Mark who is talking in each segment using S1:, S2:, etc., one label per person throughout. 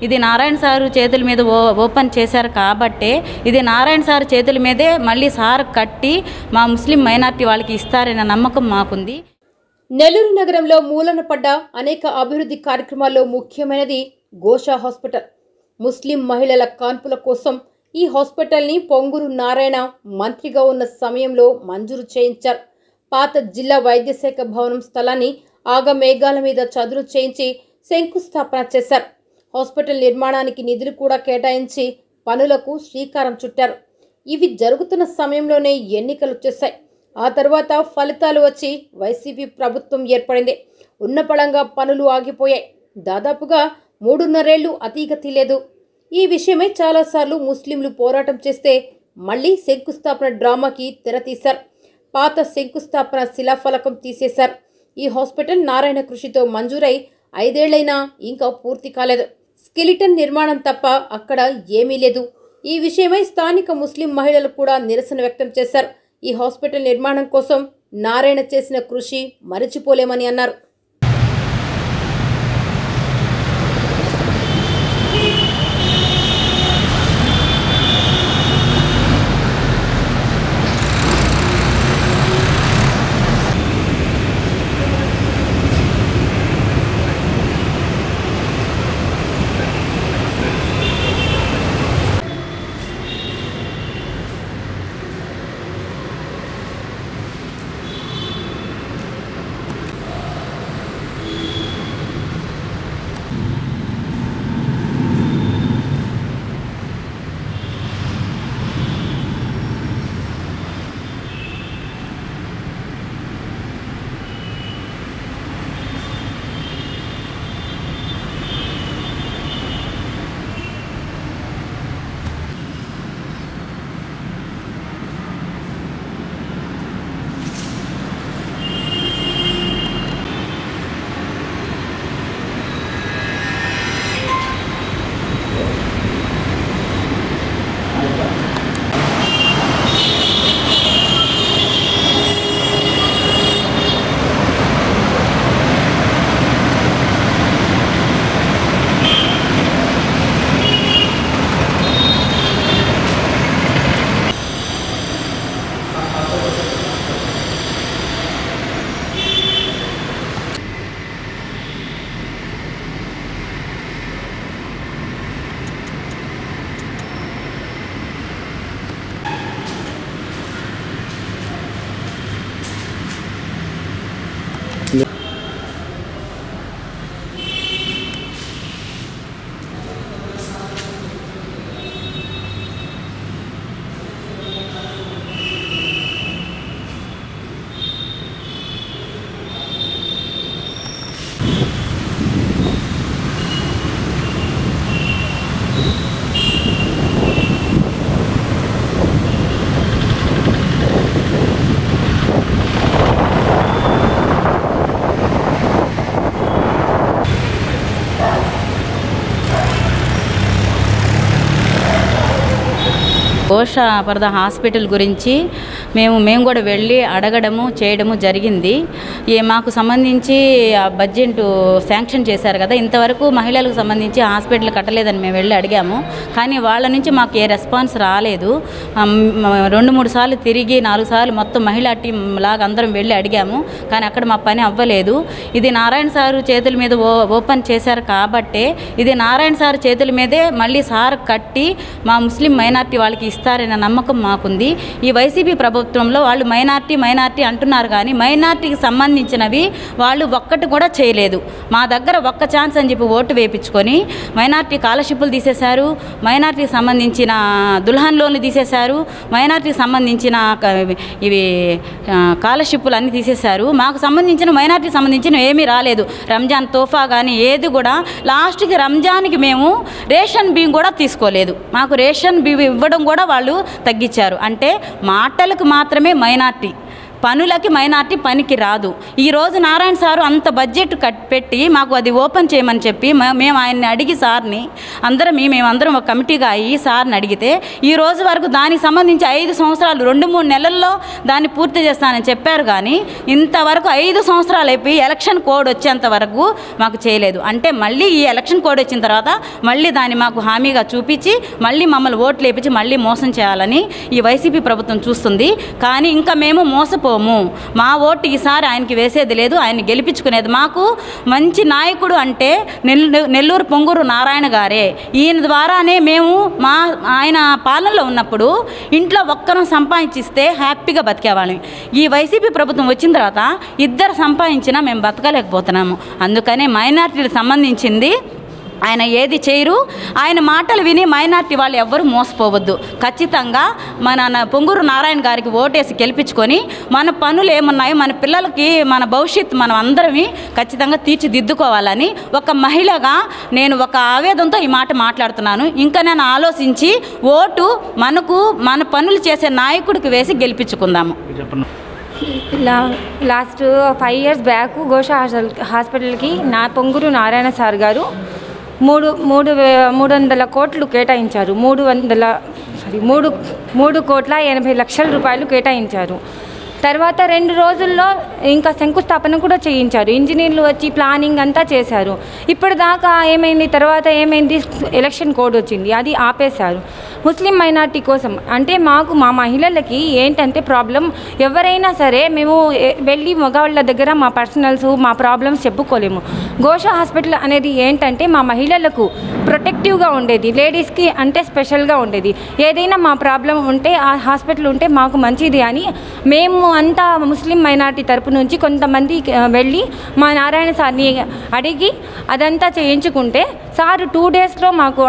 S1: ఇది నారాయణ సారు చేతుల మీద ఓపెన్ చేశారు కాబట్టే ఇది నారాయణ సారు చేతుల మీదే మళ్ళీ సార్ కట్టి మా ముస్లిం మైనార్టీ వాళ్ళకి ఇస్తారనే నమ్మకం మాకుంది.
S2: నెల్లూరు నగరంలో మూలన పడ్డ అనేక అభివృద్ధి కార్యక్రమాల్లో ముఖ్యమైనది గోషా హాస్పిటల్. ముస్లిం మహిళల కాన్పుల కోసం ఈ హాస్పిటల్ని పొంగూరు నారాయణ మంత్రిగా ఉన్న సమయంలో మంజూరు చేయించారు. పాత జిల్లా వైద్య శాఖ భవనం స్థలాన్ని ఆగమేఘాల మీద చదును చేయించి శంకుస్థాపన చేశారు. హాస్పిటల్ నిర్మాణానికి నిధులు కూడా కేటాయించి పనులకు శ్రీకారం చుట్టారు. ఇవి జరుగుతున్న సమయంలోనే ఎన్నికలు వచ్చేశాయి. ఆ తర్వాత ఫలితాలు వచ్చి వైసీపీ ప్రభుత్వం ఏర్పడింది. ఉన్నపళంగా పనులు ఆగిపోయాయి. దాదాపుగా 3.5 ఏళ్లు అతీగతి లేదు. ఈ విషయమై చాలాసార్లు ముస్లింలు పోరాటం చేస్తే మళ్లీ శంకుస్థాపన డ్రామాకి తెరతీశారు. పాత శంకుస్థాపన శిలాఫలకం తీసేశారు. ఈ హాస్పిటల్ నారాయణ కృషితో మంజూరై 5 ఏళ్లైనా ఇంకా పూర్తి కాలేదు. స్కెలిటన్ నిర్మాణం తప్ప అక్కడ ఏమీ లేదు. ఈ విషయమై స్థానిక ముస్లిం మహిళలు కూడా నిరసన వ్యక్తం చేశారు. ఈ హాస్పిటల్ నిర్మాణం కోసం నారాయణ చేసిన కృషి మరిచిపోలేమని అన్నారు.
S1: గోషాపర్ద హాస్పిటల్ గురించి మేము కూడా వెళ్ళి అడగడము చేయడము జరిగింది. మాకు సంబంధించి బడ్జెట్ శాంక్షన్ చేశారు కదా, ఇంతవరకు మహిళలకు సంబంధించి హాస్పిటల్ కట్టలేదని మేము వెళ్ళి అడిగాము. కానీ వాళ్ళ నుంచి మాకు ఏ రెస్పాన్స్ రాలేదు. 2-3 సార్లు తిరిగి 4 సార్లు మొత్తం మహిళా టీం లాగా అందరం వెళ్ళి అడిగాము. కానీ అక్కడ మా పని అవ్వలేదు. ఇది నారాయణ సారు చేతుల మీద ఓపెన్ చేశారు కాబట్టే ఇది నారాయణ సారు చేతుల మీదే మళ్ళీ సార్ కట్టి మా ముస్లిం మైనార్టీ వాళ్ళకి ఇస్తారనే నమ్మకం మాకుంది. ఈ వైసీపీ ప్రభుత్వంలో వాళ్ళు మైనార్టీ అంటున్నారు, కానీ మైనార్టీకి సంబంధించినవి వాళ్ళు ఒక్కటి కూడా చేయలేదు. మా దగ్గర ఒక్క ఛాన్స్ అని చెప్పి ఓటు వేయించుకొని మైనార్టీ స్కాలర్షిప్లు తీసేశారు, మైనార్టీకి సంబంధించిన దుల్హన్ లోన్లు తీసేశారు, మైనార్టీకి సంబంధించిన ఇవి స్కాలర్షిప్లు అన్నీ తీసేశారు. మాకు సంబంధించిన మైనార్టీకి సంబంధించిన ఏమీ రాలేదు. రంజాన్ తోఫా కానీ ఏది కూడా లాస్ట్కి రంజాన్కి మేము రేషన్ బియ్యం కూడా తీసుకోలేదు. మాకు రేషన్ బియ్యం ఇవ్వడం కూడా వాళ్ళు తగ్గించారు. అంటే మాటలకు మాత్రమే మైనార్టీ, పనులకి మైనార్టీ పనికి రాదు. ఈరోజు నారాయణ సారు అంత బడ్జెట్ పెట్టి మాకు అది ఓపెన్ చేయమని చెప్పి మేము ఆయన్ని అడిగి సార్ని మేమందరం ఒక కమిటీగా అయ్యి సార్ని అడిగితే ఈ రోజు వరకు దానికి సంబంధించి 5 సంవత్సరాలు 2-3 నెలల్లో దాన్ని పూర్తి చేస్తానని చెప్పారు. కానీ ఇంతవరకు 5 సంవత్సరాలు అయిపోయి ఎలక్షన్ కోడ్ వచ్చేంత వరకు మాకు చేయలేదు. అంటే మళ్ళీ ఈ ఎలక్షన్ కోడ్ వచ్చిన తర్వాత మళ్ళీ దాన్ని మాకు హామీగా చూపించి మళ్ళీ మమ్మల్ని ఓట్లు వేపించి మళ్ళీ మోసం చేయాలని ఈ వైసీపీ ప్రభుత్వం చూస్తుంది. కానీ ఇంకా మేము మోసపోము. మా ఓటు ఈసారి ఆయనకి వేసేది లేదు, ఆయన్ని గెలిపించుకునేది. మాకు మంచి నాయకుడు అంటే నెల్లూరు పొంగూరు నారాయణ గారే. ఈయన ద్వారానే మేము ఆయన పాలనలో ఉన్నప్పుడు ఇంట్లో ఒక్కరం సంపాదించిస్తే హ్యాపీగా బతికేవాళ్ళం. ఈ వైసీపీ ప్రభుత్వం వచ్చిన తర్వాత 2 సంపాదించినా మేము బతకలేకపోతున్నాము. అందుకనే మైనారిటీలకు సంబంధించింది ఆయన ఏది చేయరు. ఆయన మాటలు విని మైనార్టీ వాళ్ళు ఎవ్వరూ మోసపోవద్దు. ఖచ్చితంగా మన పొంగూరు నారాయణ గారికి ఓటేసి గెలిపించుకొని మన పనులు ఏమున్నాయో మన పిల్లలకి మన భవిష్యత్తు మనం అందరమీ ఖచ్చితంగా తీర్చిదిద్దుకోవాలని ఒక మహిళగా నేను ఒక ఆవేదనతో ఈ మాట మాట్లాడుతున్నాను. ఇంకా నేను ఆలోచించి ఓటు మన పనులు చేసే నాయకుడికి వేసి గెలిపించుకుందాము.
S3: లాస్ట్ 5 years బ్యాక్ ఘోష హాస్పిటల్కి పొంగూరు నారాయణ సార్ గారు 300 కోట్లు కేటాయించారు. 3,80,00,000 రూపాయలు కేటాయించారు. తర్వాత 2 రోజుల్లో ఇంకా శంకుస్థాపన కూడా చేయించారు. ఇంజనీర్లు వచ్చి ప్లానింగ్ అంతా చేశారు. ఇప్పటిదాకా ఏమైంది? తర్వాత ఏమైంది? ఎలక్షన్ కోడ్ వచ్చింది, అది ఆపేశారు. ముస్లిం మైనార్టీ కోసం అంటే మా మహిళలకి ఏంటంటే ప్రాబ్లం, ఎవరైనా సరే మేము వెళ్ళి మగవాళ్ళ దగ్గర మా పర్సనల్స్ మా ప్రాబ్లమ్స్ చెప్పుకోలేము. ఘోష హాస్పిటల్ అనేది ఏంటంటే మా మహిళలకు ప్రొటెక్టివ్గా ఉండేది, లేడీస్కి అంటే స్పెషల్గా ఉండేది. ఏదైనా మా ప్రాబ్లం ఉంటే ఆ హాస్పిటల్ ఉంటే మాకు మంచిది అని మేము అంతా ముస్లిం మైనార్టీ తరపు నుంచి కొంతమంది వెళ్ళి మా నారాయణ సార్ని అడిగి అదంతా చేయించుకుంటే సార్ 2 daysలో మాకు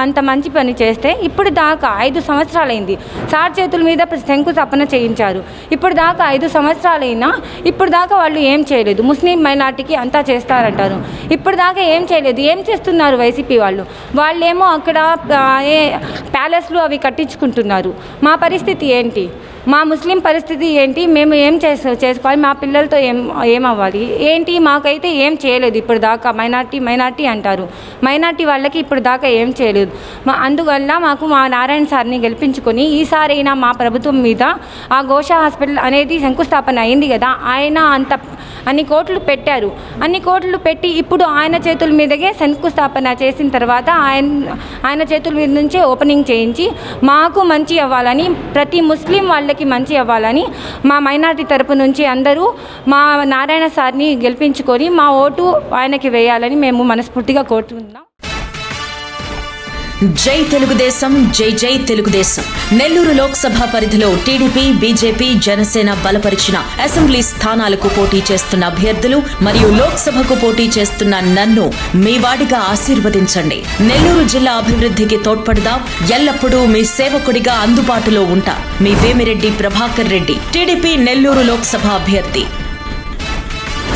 S3: అంత మంచి పని చేస్తే ఇప్పుడు దాకా 5 సంవత్సరాలైంది. సార్ చేతుల మీద శంకుస్థాపన చేయించారు. ఇప్పుడు దాకా 5 సంవత్సరాలైనా ఇప్పుడు దాకా వాళ్ళు ఏం చేయలేదు. ముస్లిం మైనార్టీకి అంతా చేస్తారంటారు, ఇప్పుడు దాకా ఏం చేయలేదు. ఏం చేస్తున్నారు వైసీపీ వాళ్ళేమో అక్కడ ప్యాలెస్లు అవి కట్టించుకుంటున్నారు. మా పరిస్థితి ఏంటి? మా ముస్లిం పరిస్థితి ఏంటి? మేము ఏం చేసుకోవాలి? మా పిల్లలతో ఏమవ్వాలి ఏంటి? మాకైతే ఏం చేయలేదు ఇప్పుడు దాకా. మైనార్టీ అంటారు, మైనార్టీ వాళ్ళకి ఇప్పుడు దాకా ఏం చేయలేదు. అందువల్ల మాకు మా నారాయణ సార్ని గెలిపించుకొని ఈసారైనా మా ప్రభుత్వం మీద ఆ ఘోష హాస్పిటల్ అనేది శంకుస్థాపన అయింది కదా, ఆయన అన్ని కోట్లు పెట్టారు. అన్ని కోట్లు పెట్టి ఇప్పుడు ఆయన చేతుల మీదకే శంకుస్థాపన చేసిన తర్వాత ఆయన చేతుల మీద నుంచే ఓపెనింగ్ చేయించి మాకు మంచి అవ్వాలని, ప్రతి ముస్లిం వాళ్ళకి మంచి అవ్వాలని మా మైనార్టీ తరపు నుంచి అందరూ మా నారాయణ సార్ని గెలిపించుకొని మా ఓటు ఆయనకి వేయాలని మేము మనస్ఫూర్తిగా కోరుతున్నాం.
S4: జై తెలుగుదేశం, జై జై తెలుగుదేశం. నెల్లూరు లోక్సభ పరిధిలో టీడీపీ, బీజేపీ, జనసేన బలపరిచిన అసెంబ్లీ స్థానాలకు పోటీ చేస్తున్న అభ్యర్థులు మరియు లోక్సభకు పోటీ చేస్తున్న నన్ను మీ వాడిగా ఆశీర్వదించండి. నెల్లూరు జిల్లా అభివృద్ధికి తోడ్పడదాం. ఎల్లప్పుడూ మీ సేవకుడిగా అందుబాటులో ఉంటా. మీ వేమిరెడ్డి ప్రభాకర్ రెడ్డి, టీడీపీ నెల్లూరు లోక్సభ అభ్యర్థి.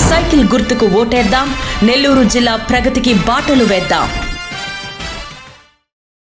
S4: సైకిల్ గుర్తుకు ఓటేద్దాం. నెల్లూరు జిల్లా ప్రగతికి బాటలు వేద్దాం.